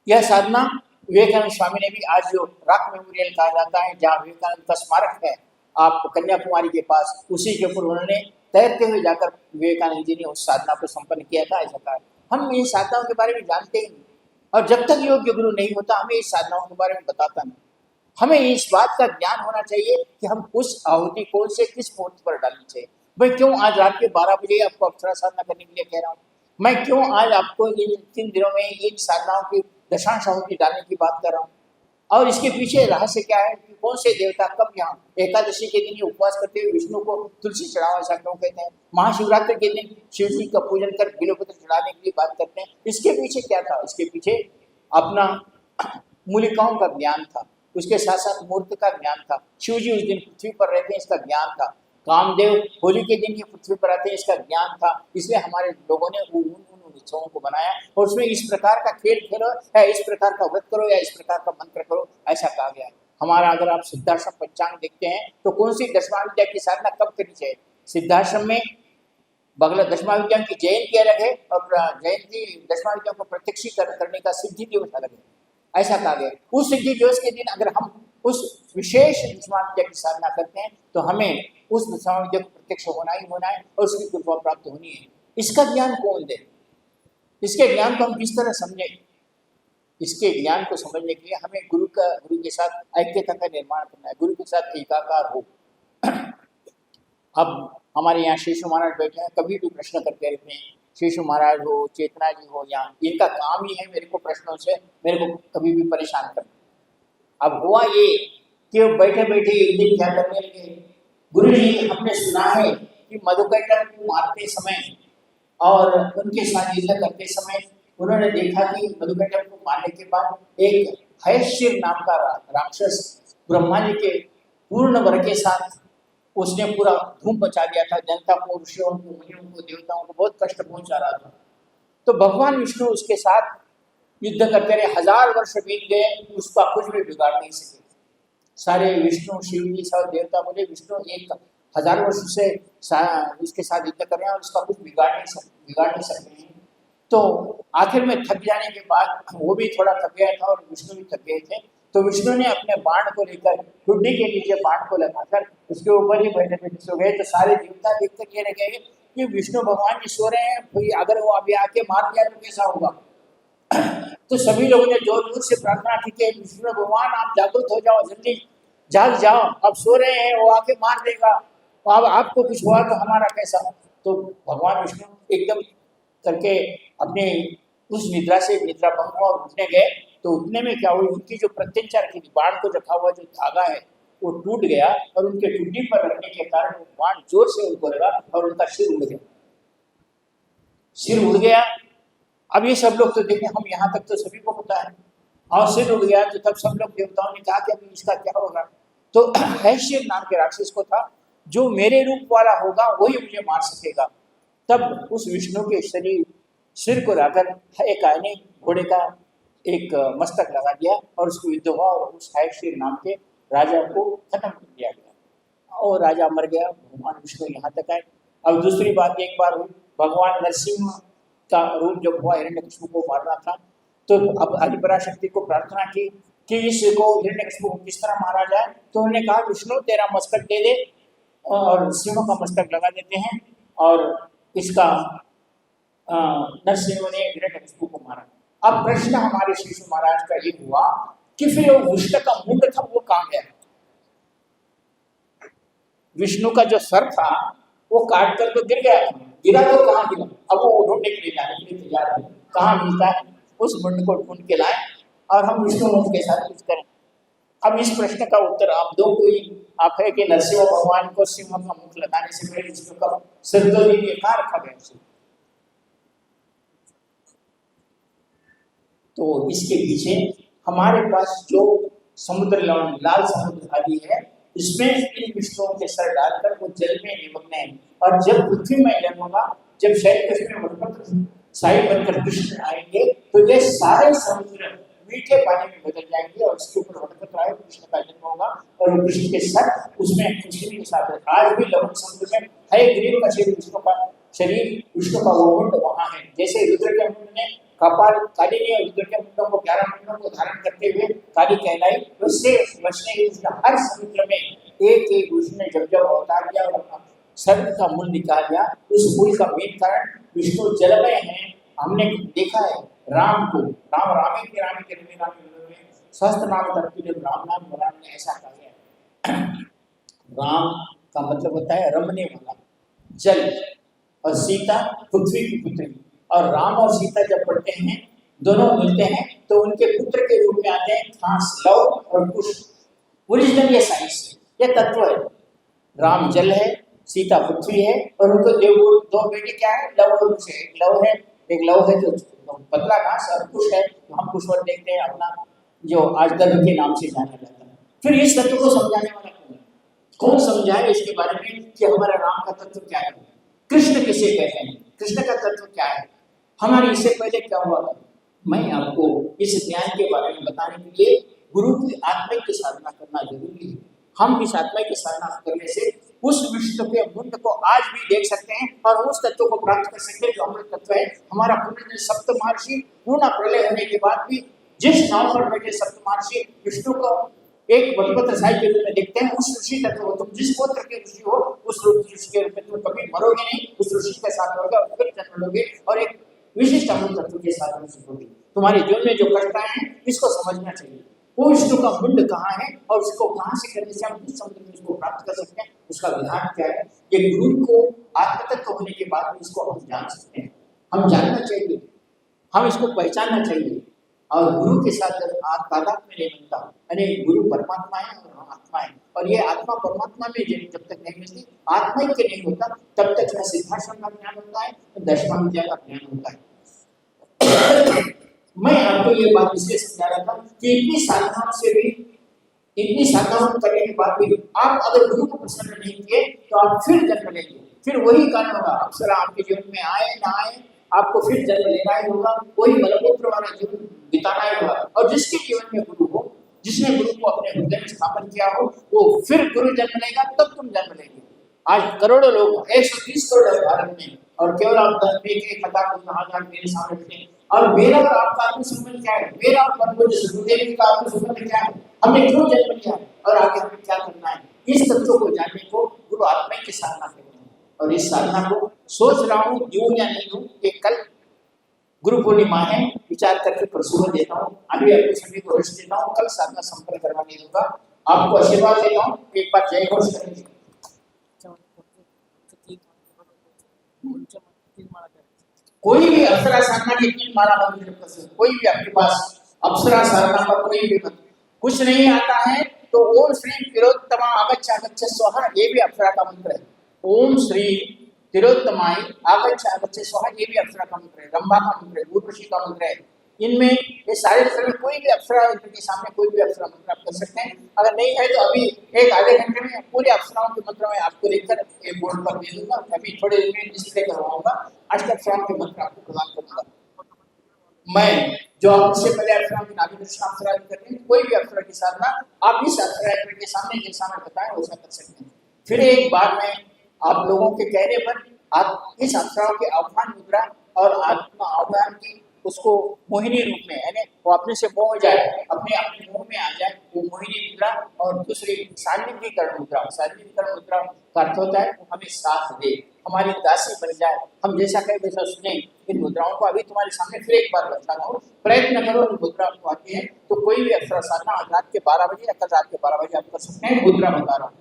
यह साधना विवेकानंद स्वामी ने भी, आज जो रॉक मेमोरियल कहा जाता है जहाँ विवेकानंद का स्मारक है आप कन्याकुमारी के पास, उसी के ऊपर उन्होंने तैरते हुए जाकर विवेकानंद जी ने उस साधना को संपन्न किया था। ऐसा कहा हम इन साधनाओं के बारे में जानते ही नहीं, और जब तक योग्य गुरु नहीं होता हमें इस साधनाओं के बारे में बताता नहीं। हमें इस बात का ज्ञान होना चाहिए कि हम उस आहुति कौन से किस मुहूर्त पर डालनी चाहिए। मैं क्यों आज रात के 12 बजे आपको अप्सरा साधना करने के लिए कह रहा हूँ, मैं क्यों आज आपको इन 3 दिनों में इन साधनाओं की दशांश आहुति डालने की बात कर रहा हूँ, और इसके पीछे रहस्य क्या है कि कौन से देवता कब यहाँ एकादशी के दिन उपवास करते हुए विष्णु को तुलसी चढ़ावा, ऐसा क्यों कहते हैं, महाशिवरात्रि के दिन शिव जी का पूजन कर बिल्वपत्र चढ़ाने के लिए बात करते हैं। इसके पीछे क्या था, इसके पीछे अपना मूलिकाओं का ज्ञान था, उसके साथ साथ मूर्त का ज्ञान था। शिव जी उस दिन पृथ्वी पर रहते हैं, इसका ज्ञान था। कामदेव होली के दिन ये पृथ्वी पर आते हैं, इसका ज्ञान था। इसलिए हमारे लोगों ने उन उत्सवों को बनाया और उसमें इस प्रकार का खेल खेलो या इस प्रकार का व्रत करो या इस प्रकार का मंत्र करो, ऐसा कहा गया है। हमारा अगर आप सिद्धाश्रम पंचांग देखते हैं तो कौन सी दशमा विद्या की साधना कब करनी चाहिए, सिद्धाश्रम में बगला दशमा विद्या की जयंती अलग है और जयंती दशमा विद्या को प्रत्यक्ष करने का सिद्धि दिवस अलग है, ऐसा कहा गया। उस सिद्धि दिवस के दिन अगर हम उस विशेष दशमा विद्या की साधना करते हैं तो हमें उस दशमा विद्या को प्रत्यक्ष होना ही होना है और उसकी कृपा प्राप्त होनी है। इसका ज्ञान कौन दे, इसके ज्ञान को हम किस तरह समझें, इसके ज्ञान को समझने के लिए हमें गुरु के साथ ऐक्यता का निर्माण करना है, गुरु के साथ एकाकार हो। अब हमारे यहाँ शेषु महाराज बैठे हैं, कभी भी प्रश्न करते रहते हैं, शेषु महाराज हो, चेतना जी हो, यहाँ इनका काम ही है मेरे को प्रश्नों से मेरे को कभी भी परेशान करना। अब हुआ ये कि वो बैठे बैठे एक दिन क्या करने लगे, गुरु जी हमने सुना है कि मधुकैटभ को मारते समय और उनके साथ युद्ध करते समय उन्होंने देखा कि मधुकैटभ को मारने के बाद एक हयशिर नाम का राक्षस ब्रह्मा जी के पूर्ण वर के साथ उसने पूरा धूम मचा दिया था, जनता को, ऋषियों को, मुनियों को, देवताओं को बहुत कष्ट पहुंचा रहा था। तो भगवान विष्णु उसके साथ युद्ध करते रहे, 1000 वर्ष बीत गए, उसका कुछ भी बिगाड़ नहीं सके। सारे विष्णु शिव जी सब देवता बोले विष्णु 1000 वर्ष से उसके साथ युद्ध कर रहे हैं और उसका कुछ बिगाड़ नहीं सकते हैं। तो आखिर में थक जाने के बाद वो भी थोड़ा थक गया था और विष्णु भी थक गए थे, तो विष्णु ने अपने बाण को लेकर ठुड्डी के नीचे बाण को लगाकर उसके ऊपर ही बैठे बैठे सो गए। तो सारे देवता देखकर ये रह गए कि विष्णु भगवान जी सो रहे हैं, कोई अगर वो अभी आके मार दिया तो कैसा होगा। तो सभी लोगों ने जोर जोर से प्रार्थना की कि विष्णु भगवान आप जागृत हो जाओ, जल्दी जाग जाओ, अब सो रहे हैं, वो आके मार देगा, अब आपको कुछ हुआ तो हमारा कैसा। तो भगवान विष्णु एकदम करके अपने उस निद्रा से निद्रा भंग हुआ और उठने गए। तो उठने में क्या हुई, उनकी जो प्रत्यंचा रखी थी, बाण को रखा हुआ जो धागा है वो टूट गया और उनके टुड्डी पर रखने के कारण वो बाण जोर से उनको लगा और उनका सिर उड़ गया, सिर उड़ गया। अब ये सब लोग तो देखें, हम यहाँ तक तो सभी को पता है, और सिर उड़ गया तो तब सब लोग देवताओं ने कहा कि अभी इसका क्या होगा। तो हैशिर नाम के राक्षस को था जो मेरे रूप वाला होगा वही मुझे मार सकेगा। तब उस विष्णु के शरीर सिर को लाकर एक आने घोड़े का एक मस्तक लगा दिया और उसको युद्ध हुआ और उस हैशिर नाम के राजा को खत्म कर दिया गया और राजा मर गया। भगवान विष्णु यहाँ तक आए। अब दूसरी बात एक बार हुई, भगवान नरसिंह का रूप जब हुआ हिरण्यकशिपु को मारना था, तो अब आदिपराशक्ति को प्रार्थना की कि इसको हिरण्यकशिपु को किस तरह मारा जाए। तो उन्होंने कहा विष्णु तेरा मस्तक दे दे, और सिंह का मस्तक लगा देते हैं और इसका नरसिंह ने हिरण्यकशिपु को मारा। अब प्रश्न हमारे शिशु महाराज का ये हुआ कि फिर वो विष्णु का मुंड था वो कहाँ गया, विष्णु का जो सर था वो काट कर तो गिर गया, गिरा तो कहाँ गिरा। अब वो ढूंढने के लिए जाने के लिए तैयार है, कहाँ मिलता है, उस मुंड को ढूंढ के लाए और हम विष्णु मुंड के साथ कुछ करें। अब इस प्रश्न का उत्तर आप दो, कोई आप है कि नरसिंह भगवान को सिंह का मुख लगाने से पहले विष्णु का सिर तो नहीं कहाँ रखा गया उसे। तो इसके पीछे हमारे पास जो समुद्र लाल समुद्र आदि है, इसमें इन विष्णुओं के सर डालकर वो जल में निमग्न है। और जब पृथ्वी में जन्म होगा, जब शैल कृष्ण वटपत्र साई बनकर कृष्ण आएंगे तो ये सारे समुद्र मीठे पानी में बदल जाएंगे और उसके ऊपर वटपत्र आए, कृष्ण का जन्म होगा और कृष्ण के सर उसमें खुशबू के साथ है। आज भी लवण समुद्र में है ग्रीव का शरीर, विष्णु का शरीर, विष्णु का वो मुंड वहां है। जैसे रुद्र के मुंड में कपाल काली ने रुद्र के मुंडों को 11 मुंडों को धारण करते हुए काली कहलाई। उससे बचने के लिए हर समुद्र में एक एक उसने जब जब अवतार किया और अपना सर्प का मूल निकाल लिया। उस मूल का मेन कारण विष्णु जलमय है। हमने देखा है राम को राम रामे के सहस्त्र नाम धरती राम नाम भगवान ने ऐसा कहा है। राम का मतलब होता है रमने वाला, जल, और सीता पृथ्वी की पुत्री। और राम और सीता जब पढ़ते हैं दोनों मिलते हैं तो उनके पुत्र के रूप में आते हैं घास, लव और कुश। ओरिजिनल ये साइंस है, ये तत्व है। राम जल है, सीता पृथ्वी है, और उनको दो बेटे क्या है, लव और कुश है। एक लव है जो पतला घास, और कुश है तो हम कुशवर देखते हैं अपना जो आज दर्द के नाम से जाना जाता है। फिर इस तत्व को समझाने वाला कौन समझाए इसके बारे में कि हमारा राम का तत्व क्या है, कृष्ण किसे कहते हैं, कृष्ण का तत्व क्या है, हमारे इससे पहले क्या हुआ था। मैं आपको इस ज्ञान के बारे में बताने के लिए गुरु की आत्मिक की साधना करना जरूरी है। हम इस आत्मिक की साधना करने से उस विश्व के मूर्त को आज भी देख सकते हैं और उस तत्व को प्राप्त कर सकते हैं जो अमृत तत्व है। हमारा पूर्ण सप्त महर्षि पूर्ण प्रलय होने के बाद भी जिस नाव पर बैठे सप्त महर्षि विष्णु को एक वटपत्र साई के रूप में देखते हैं। उस ऋषि तत्व हो, तुम जिस गोत्र के ऋषि हो उस ऋषि के रूप में तुम कभी मरोगे नहीं, उस ऋषि के साथ रहोगे और फिर जन्म लोगे और एक विशिष्ट अमृत तत्व के साथ होगी। तुम्हारे जीवन में जो कष्ट आए हैं इसको समझना चाहिए। वो विष्णु का मुंड कहाँ है और उसको कहाँ से करने से हम किस समुद्र में उसको प्राप्त कर सकते हैं, उसका विधान क्या है। ये गुरु को आत्म तत्व होने के बाद में इसको हम जान सकते हैं। हम जानना चाहिए, हम इसको पहचानना चाहिए। और गुरु के साथ जब तादाद में नहीं बनता, यानी गुरु परमात्मा है और हम आत्मा है, और ये आत्मा परमात्मा में जब तक नहीं मिलती, आत्मा ही के नहीं होता, तब तक न सिद्धाश्रम का ज्ञान होता है न दशमा विद्या का ज्ञान होता है। मैं आपको ये बात इसलिए समझा रहा था कि इतनी साधनाओं से भी, इतनी साधनाओं करने के बाद भी आप अगर गुरु को प्रसन्न नहीं किए तो आप फिर जन्म लेंगे, फिर वही कारण होगा। अप्सरा आपके जीवन में आए ना आए, आपको फिर जन्म लेना ही होगा, कोई बलपुत्र वाला जीवन बिताना ही होगा। और जिसके जीवन में गुरु हो, जिसने गुरु को अपने हृदय में स्थापन किया हो, वो फिर गुरु जन्म लेगा, तब तुम जन्म लेंगे। आज करोड़ों लोग 120 करोड़ है भारत में, और केवल आप 10,000 मेरे सामने बैठे। और मेरा और आपका आत्म संबंध क्या है, मेरा और परम गुरुदेव का आत्म संबंध क्या है, हमने क्यों जन्म लिया और आगे हमें क्या करना है, इस तत्व को जानने को गुरु आत्मा की साधना कहते हैं। और इस साधना को सोच रहा हूँ दूं या नहीं दूं, कि कल गुरु पूर्णिमा है, विचार करके प्रसून देता हूँ। अभी आपको सभी को हर्ष देता हूँ, कल साधना संपर्क करवाने दूंगा। आपको आशीर्वाद देता हूँ, एक बार जय घोष करेंगे। कोई भी अप्सरा साधना की 3 माला मंत्र, कोई भी आपके पास अप्सरा साधना का कोई भी मंत्र कुछ नहीं आता है तो ओम श्री तिलोत्तमा आगच्छ आगच्छ स्वाहा, ये भी अप्सरा का मंत्र है। ओम श्री तिलोत्तमाय आगच्छ आगच्छ स्वाहा, ये भी अप्सरा का मंत्र है, रंभा का मंत्र है, उर्वशी का मंत्र है। इनमें ये सारे मंत्र में कोई भी अप्सरा के सामने कोई भी अप्सरा मंत्र आप कर सकते हैं। अगर नहीं है तो अभी एक आधे घंटे में पूरे अप्सराओं के मंत्र में आपको लिखकर एक बोर्ड पर दे दूंगा। अभी थोड़े देर में डिस्प्ले करवाऊंगा, अष्टाक्षराओं के मंत्र आपको प्रदान करूंगा। मैं जो आपसे पहले अप्सरा की नाभि दर्शन अप्सरा करते हैं, कोई भी अप्सरा की साधना आप इस अप्सरा के सामने जैसा मैं बताया वैसा कर सकते हैं। फिर एक बार मैं आप लोगों के कहने पर आप इस अप्सराओं के आह्वान मुद्रा और आत्मा आह्वान की उसको मोहिनी रूप में, यानी वो अपने से मोह जाए, अपने अपने मुंह में आ जाए, वो मोहिनी मुद्रा। और दूसरी सान्निध्यकरण मुद्रा, सान्निध्यकरण मुद्रा का अर्थ होता है वो हमें साथ दे, हमारी दासी बन जाए, हम जैसा कहें वैसा सुने। इन मुद्राओं को अभी तुम्हारे सामने फिर एक बार बता रहा हूँ, प्रयत्न करो। इन मुद्रा को आती है तो कोई भी अप्सरा साधना आज रात के 12 बजे या कल रात के 12 बजे आप कर सकते हैं। मुद्रा बता रहा हूँ।